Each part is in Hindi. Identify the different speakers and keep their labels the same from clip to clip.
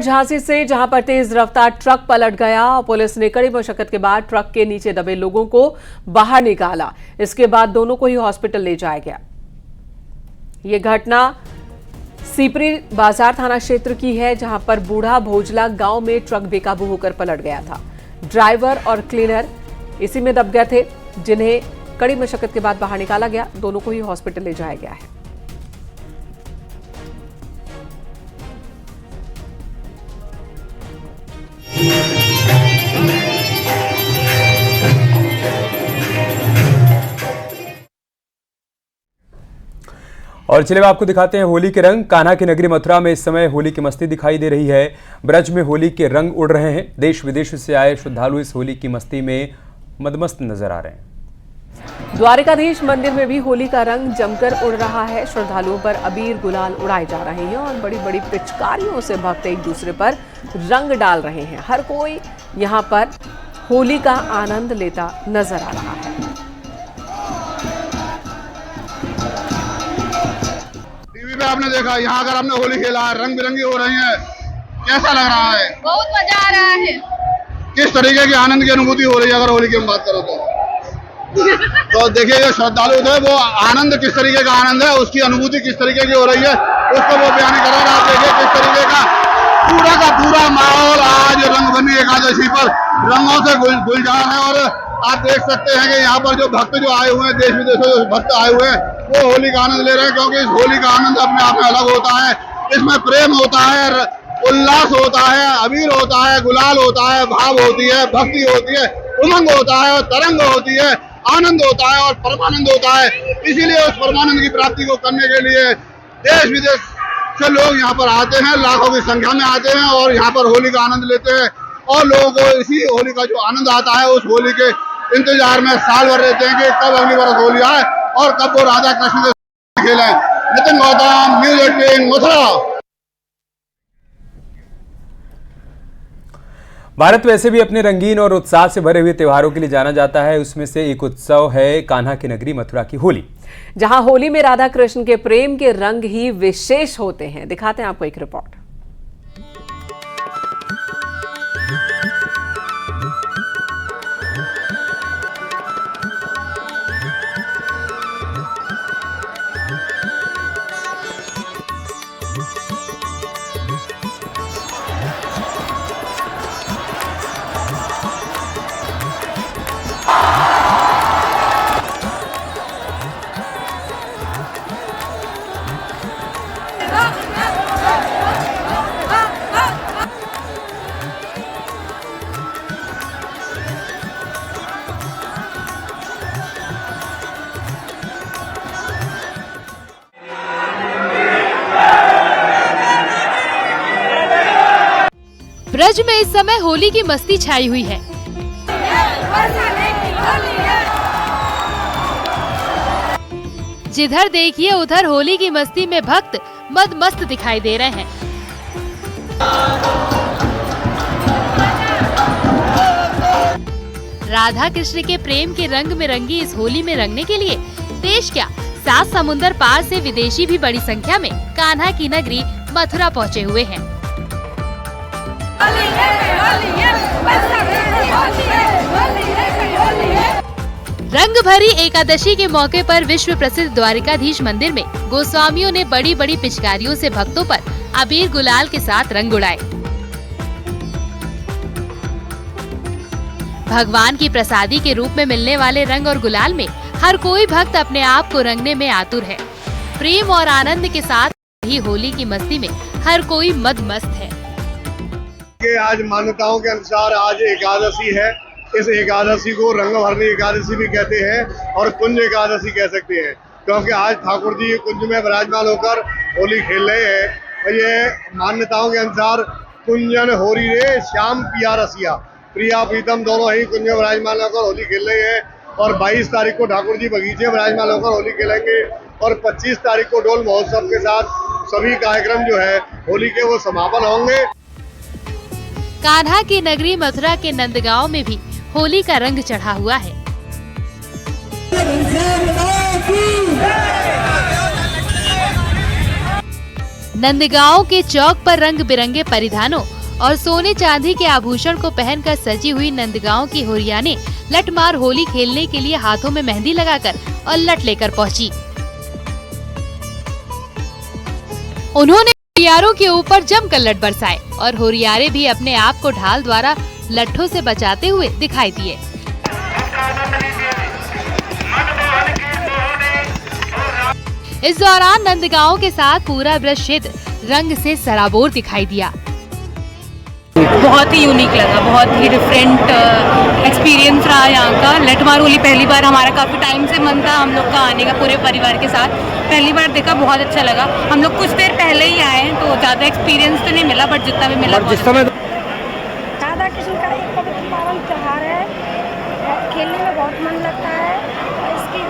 Speaker 1: झांसी से जहां पर तेज रफ्तार ट्रक पलट गया, पुलिस ने कड़ी मशक्कत के बाद ट्रक के नीचे दबे लोगों को बाहर निकाला। इसके बाद दोनों को ही हॉस्पिटल ले जाया गया। यह घटना सीपरी बाजार थाना क्षेत्र की है, जहां पर बूढ़ा भोजला गांव में ट्रक बेकाबू होकर पलट गया था। ड्राइवर और क्लीनर इसी में दब गए थे, जिन्हें कड़ी मशक्कत के बाद बाहर निकाला गया। दोनों को ही हॉस्पिटल ले जाया गया है।
Speaker 2: और चलिए आपको दिखाते हैं होली के रंग। कान्हा की नगरी मथुरा में इस समय होली की मस्ती दिखाई दे रही है। ब्रज में होली के रंग उड़ रहे हैं। देश विदेश से आए श्रद्धालु इस होली की मस्ती में मदमस्त नजर आ रहे हैं।
Speaker 1: द्वारिकाधीश मंदिर में भी होली का रंग जमकर उड़ रहा है। श्रद्धालुओं पर अबीर गुलाल उड़ाए जा रहे हैं और बड़ी बड़ी पिचकारियों से भक्त एक दूसरे पर रंग डाल रहे हैं। हर कोई यहाँ पर होली का आनंद लेता नजर आ रहा है।
Speaker 3: टीवी पे आपने देखा, यहाँ अगर आपने होली खेला है, रंग बिरंगी हो रही है, कैसा लग रहा है?
Speaker 4: बहुत मजा आ रहा है।
Speaker 3: किस तरीके की आनंद की अनुभूति हो रही है अगर होली की हम बात करो तो देखिए जो श्रद्धालु थे वो आनंद किस तरीके का आनंद है, उसकी अनुभूति किस तरीके की हो रही है, उसको वो बयान कर रहे हैं। आप देखिए किस तरीके का पूरा माहौल आज रंगभूमि एकादशी पर रंगों से गुलजार है। और आप देख सकते हैं कि यहाँ पर जो भक्त जो आए हुए हैं, देश विदेशों से भक्त आए हुए हैं, वो होली का आनंद ले रहे हैं, क्योंकि इस होली का आनंद अपने आप में अलग होता है। इसमें प्रेम होता है, उल्लास होता है, अबीर होता है, गुलाल होता है, भाव होती है, भक्ति होती है, उमंग होता है और तरंग होती है, आनंद होता है और परमानंद होता है। इसीलिए उस परमानंद की प्राप्ति को करने के लिए देश विदेश से लोग यहाँ पर आते हैं, लाखों की संख्या में आते हैं और यहाँ पर होली का आनंद लेते हैं। और लोगों को इसी होली का जो आनंद आता है, उस होली के इंतजार में साल भर रहते हैं कि कब अगली बार होली आए और कब वो राधा कृष्ण से खेलें। नितिन गौतम, न्यूज़ 18 मथुरा।
Speaker 2: भारत वैसे भी अपने रंगीन और उत्साह से भरे हुए त्योहारों के लिए जाना जाता है। उसमें से एक उत्सव है कान्हा की नगरी मथुरा की होली,
Speaker 1: जहां होली में राधा कृष्ण के प्रेम के रंग ही विशेष होते हैं। दिखाते हैं आपको एक रिपोर्ट।
Speaker 5: ब्रज में इस समय होली की मस्ती छाई हुई है। जिधर देखिए उधर होली की मस्ती में भक्त मदमस्त दिखाई दे रहे हैं। राधा कृष्ण के प्रेम के रंग में रंगी इस होली में रंगने के लिए देश क्या 7 समुंदर पार से विदेशी भी बड़ी संख्या में कान्हा की नगरी मथुरा पहुँचे हुए हैं। रंग भरी एकादशी के मौके पर विश्व प्रसिद्ध द्वारिकाधीश मंदिर में गोस्वामियों ने बड़ी बड़ी पिचकारियों से भक्तों पर अबीर गुलाल के साथ रंग उड़ाए। भगवान की प्रसादी के रूप में मिलने वाले रंग और गुलाल में हर कोई भक्त अपने आप को रंगने में आतुर है। प्रेम और आनंद के साथ ही होली की मस्ती में हर कोई मदमस्त है।
Speaker 3: आज मान्यताओं के अनुसार आज एकादशी है। इस एकादशी को रंग भरनी एकादशी भी कहते हैं और कुंज एकादशी कह सकते हैं, क्योंकि आज ठाकुर जी कुंज में विराजमान होकर होली खेल रहे हैं। और ये मान्यताओं के अनुसार कुंजन होरी रे श्याम पिया रसिया, प्रिया प्रीतम दोनों ही कुंज में विराजमान होकर होली खेल रहे हैं। और 22 तारीख को ठाकुर जी बगीचे में विराजमान होकर होली खेलेंगे और 25 तारीख को डोल महोत्सव के साथ सभी कार्यक्रम जो है होली के वो समापन होंगे।
Speaker 5: कान्हा की नगरी मथुरा के नंदगांव में भी होली का रंग चढ़ा हुआ है। नंदगांव के चौक पर रंग बिरंगे परिधानों और सोने चांदी के आभूषण को पहनकर सजी हुई नंदगांव की हुरिया ने लठमार होली खेलने के लिए हाथों में मेहंदी लगाकर और लठ लेकर पहुंची। उन्होंने होरियारों के ऊपर जमकर लठ बरसाए और होरियारे भी अपने आप को ढाल द्वारा लट्ठों से बचाते हुए दिखाई दिए। इस दौरान नंदगांव के साथ पूरा ब्रज क्षेत्र रंग से सराबोर दिखाई दिया।
Speaker 4: बहुत ही यूनिक लगा, बहुत ही डिफरेंट एक्सपीरियंस रहा यहाँ का। लठमार होली पहली बार, हमारा काफ़ी टाइम से मन था हम लोग का आने का, पूरे परिवार के साथ पहली बार देखा, बहुत अच्छा लगा। हम लोग कुछ देर पहले ही आए हैं तो ज़्यादा एक्सपीरियंस तो नहीं मिला, बट जितना भी मिला
Speaker 6: जिस समय राधा कृष्ण का एक पवित्र पावन त्योहार है, खेलने में बहुत मन लगता है और इसकी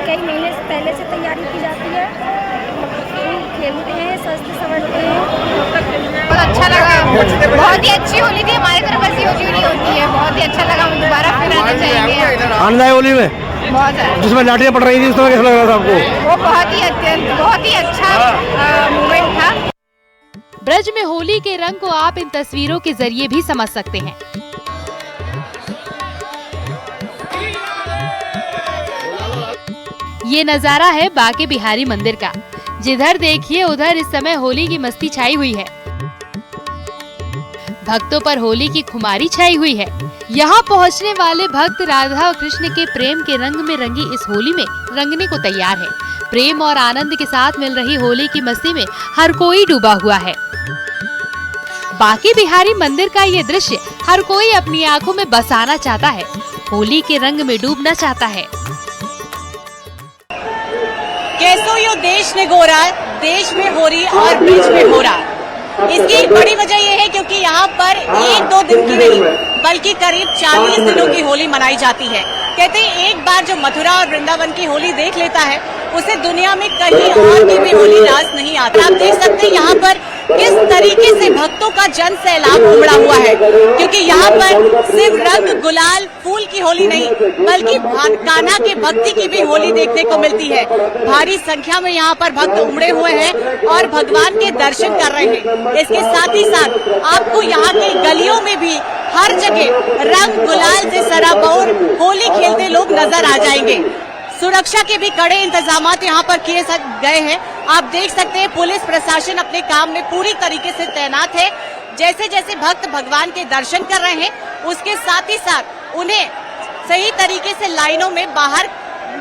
Speaker 6: कई महीने से पहले से तैयारी की जाती है। खेलते हैं, सजते संवरते हैं।
Speaker 7: बहुत अच्छा लगा, बहुत ही अच्छी होली थी। हमारे तरफ ऐसी होली नहीं होती है, बहुत ही अच्छा लगा। हम दोबारा फिर आना चाहेंगे।
Speaker 6: आनंद आया होली में,
Speaker 7: बहुत
Speaker 6: जिसमें लाठियाँ पड़ रही थी उस समय कैसा लग रहा था आपको?
Speaker 7: वो बहुत ही अच्छा मूवमेंट था।
Speaker 5: ब्रज में होली के रंग को आप इन तस्वीरों के जरिए भी समझ सकते हैं। ये नजारा है बांके बिहारी मंदिर का। जिधर देखिए उधर इस समय होली की मस्ती छाई हुई है। भक्तों पर होली की खुमारी छाई हुई है। यहाँ पहुँचने वाले भक्त राधा और कृष्ण के प्रेम के रंग में रंगी इस होली में रंगने को तैयार है। प्रेम और आनंद के साथ मिल रही होली की मस्ती में हर कोई डूबा हुआ है। बांके बिहारी मंदिर का ये दृश्य हर कोई अपनी आंखों में बसाना चाहता है, होली के रंग में डूबना चाहता है।
Speaker 4: कैसो यो देश ने गोरा, देश में हो रही और ब्रिज में हो रहा। इसकी बड़ी वजह यह है क्योंकि यहाँ पर 1-2 दिन की नहीं बल्कि करीब 40 दिनों की होली मनाई जाती है। कहते हैं एक बार जो मथुरा और वृंदावन की होली देख लेता है उसे दुनिया में कहीं और की भी होली रास नहीं आता। आप देख सकते हैं यहाँ पर किस तरीके से भक्तों का जन सैलाब उमड़ा हुआ है, क्योंकि यहाँ पर सिर्फ रंग गुलाल फूल की होली नहीं बल्कि कान्हा के भक्ति की भी होली देखने को मिलती है। भारी संख्या में यहाँ पर भक्त उमड़े हुए हैं और भगवान के दर्शन कर रहे हैं। इसके साथ ही साथ आपको यहाँ की गलियों में भी हर जगह रंग गुलाल से सराबोर होली खेलते लोग नजर आ जाएंगे। सुरक्षा के भी कड़े इंतजाम यहाँ पर किए गए हैं। आप देख सकते हैं पुलिस प्रशासन अपने काम में पूरी तरीके से तैनात है। जैसे जैसे भक्त भगवान के दर्शन कर रहे हैं उसके साथ ही साथ उन्हें सही तरीके से लाइनों में बाहर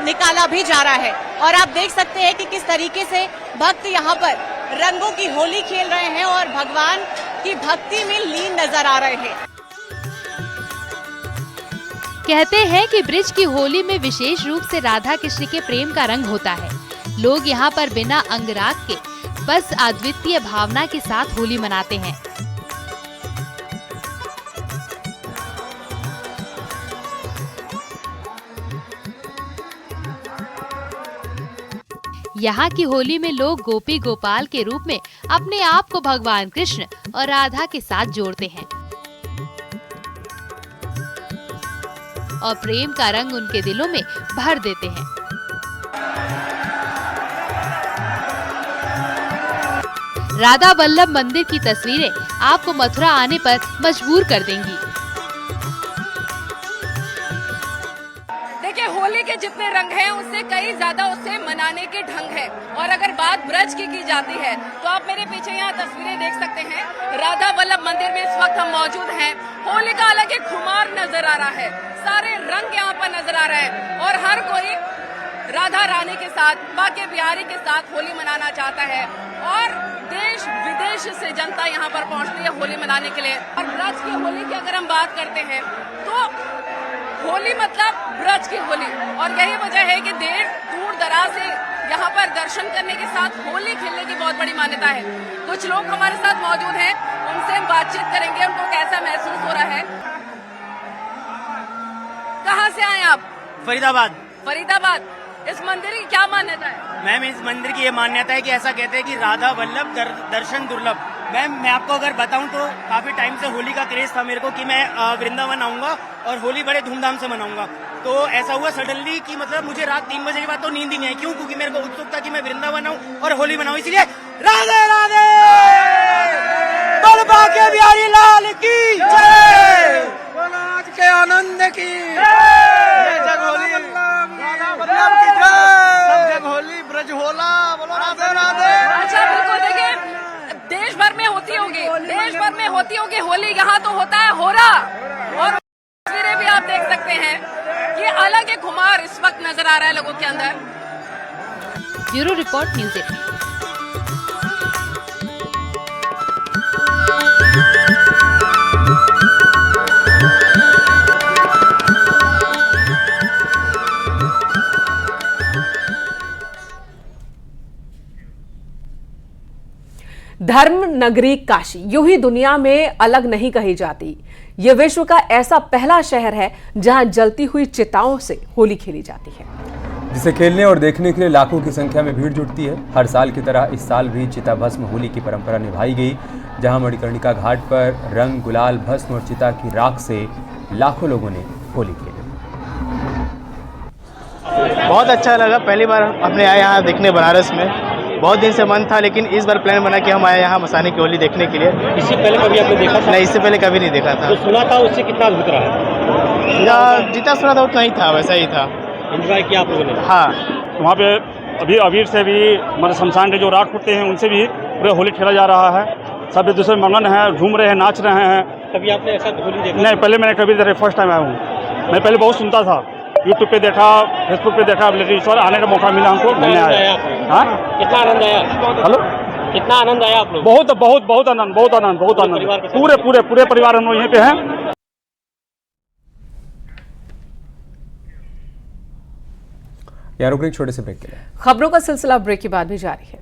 Speaker 4: निकाला भी जा रहा है। और आप देख सकते हैं कि किस तरीके से भक्त यहाँ पर रंगों की होली खेल रहे हैं और भगवान की भक्ति में लीन नजर आ रहे हैं।
Speaker 5: कहते हैं कि ब्रिज की होली में विशेष रूप से राधा कृष्ण के प्रेम का रंग होता है। लोग यहाँ पर बिना अंगराग के बस अद्वितीय भावना के साथ होली मनाते हैं। यहाँ की होली में लोग गोपी गोपाल के रूप में अपने आप को भगवान कृष्ण और राधा के साथ जोड़ते हैं और प्रेम का रंग उनके दिलों में भर देते हैं। राधा वल्लभ मंदिर की तस्वीरें आपको मथुरा आने पर मजबूर कर देंगी।
Speaker 8: देखिए होली के जितने रंग हैं उससे कई ज्यादा उसे मनाने के ढंग है। और अगर बात ब्रज की जाती है तो आप मेरे पीछे यहाँ तस्वीरें देख सकते हैं। राधा वल्लभ मंदिर में इस वक्त हम मौजूद हैं। होली का अलग एक खुमार नजर आ रहा है, सारे रंग यहाँ पर नजर आ रहे हैं और हर कोई राधा रानी के साथ, बांके बिहारी के साथ होली मनाना चाहता है। और देश विदेश से जनता यहाँ पर पहुँचती है होली मनाने के लिए। और ब्रज की होली की अगर हम बात करते हैं तो होली मतलब ब्रज की होली, और यही वजह है कि दूर दराज से यहाँ पर दर्शन करने के साथ होली खेलने की बहुत बड़ी मान्यता है। कुछ लोग हमारे साथ मौजूद हैं, उनसे हम बातचीत करेंगे, उनको कैसा महसूस हो रहा है। कहाँ से आए आप?
Speaker 9: फरीदाबाद।
Speaker 8: फरीदाबाद। इस मंदिर की क्या मान्यता है?
Speaker 9: मैम इस मंदिर की ये मान्यता है कि ऐसा कहते हैं कि राधा वल्लभ दर्शन दुर्लभ। मैं आपको अगर बताऊं तो काफी टाइम से होली का क्रेज था मेरे को कि मैं वृंदावन आऊंगा और होली बड़े धूमधाम से मनाऊंगा। तो ऐसा हुआ सडनली कि मतलब मुझे रात 3 बजे के बाद तो नींद ही नहीं आई। क्यों? क्योंकि मेरे को उत्सुकता कि मैं वृंदावन आऊं और होली मनाऊं, इसलिए राधे राधे बलबा के बिहारी लाल की जय, आज के आनंद की जय, होली की जय, होली ब्रज होला, बोलो राधे राधे।
Speaker 8: अच्छा बिल्कुल, देखिए देश भर में होती होगी होली, यहाँ तो होता है होरा, और तस्वीरें भी आप देख सकते हैं। ये अलग एक खुमार इस वक्त नजर आ रहा है लोगों के अंदर।
Speaker 5: Bureau report news 18।
Speaker 1: धर्म नगरी काशी यूं ही दुनिया में अलग नहीं कही जाती। ये विश्व का ऐसा पहला शहर है जहां जलती हुई चिताओं से होली खेली जाती है,
Speaker 2: जिसे खेलने और देखने के लिए लाखों की संख्या में भीड़ जुटती है। हर साल की तरह इस साल भी चिता भस्म होली की परंपरा निभाई गई, जहां मणिकर्णिका घाट पर रंग, गुलाल, भस्म और चिता की राख से लाखों लोगों ने होली खेली।
Speaker 9: बहुत अच्छा लगा, पहली बार अपने आए यहाँ देखने बनारस में। बहुत दिन से मन था, लेकिन इस बार प्लान बना कि हम आए यहाँ मसाने की होली देखने के लिए।
Speaker 10: इससे पहले कभी आपने देखा था?
Speaker 9: नहीं, इससे पहले कभी नहीं देखा था।
Speaker 10: तो सुना था उससे कितना अद्भुत रहा?
Speaker 9: जितना सुना था उतना ही था, वैसा ही था।
Speaker 10: एंजॉय किया आप लोगों ने?
Speaker 9: हाँ,
Speaker 11: वहाँ पे अभी अबीर से भी हमारे शमशान के जो राख उठते हैं उनसे भी पूरे होली खेला जा रहा है। सब एक दूसरे मगन है, झूम रहे हैं, नाच रहे हैं।
Speaker 10: कभी आपने ऐसा होली देखा?
Speaker 11: नहीं, पहले मैंने कभी देखा, फर्स्ट टाइम आया हूँ। मैं पहले बहुत सुनता था, यूट्यूब पे देखा, फेसबुक पे देखा, लेकिन इस बार आने का मौका मिला हमको, मिलने आया। हाँ,
Speaker 10: कितना आनंद आया?
Speaker 11: हेलो,
Speaker 10: कितना आनंद आया आप लोग?
Speaker 11: बहुत बहुत बहुत आनंद, बहुत आनंद, बहुत आनंद। पूरे परिवार हम लोग यहीं पे हैं।
Speaker 2: यहाँ रुक रहे छोटे से ब्रेक के लिए।
Speaker 1: खबरों का सिलसिला ब्रेक के बाद भी जारी है।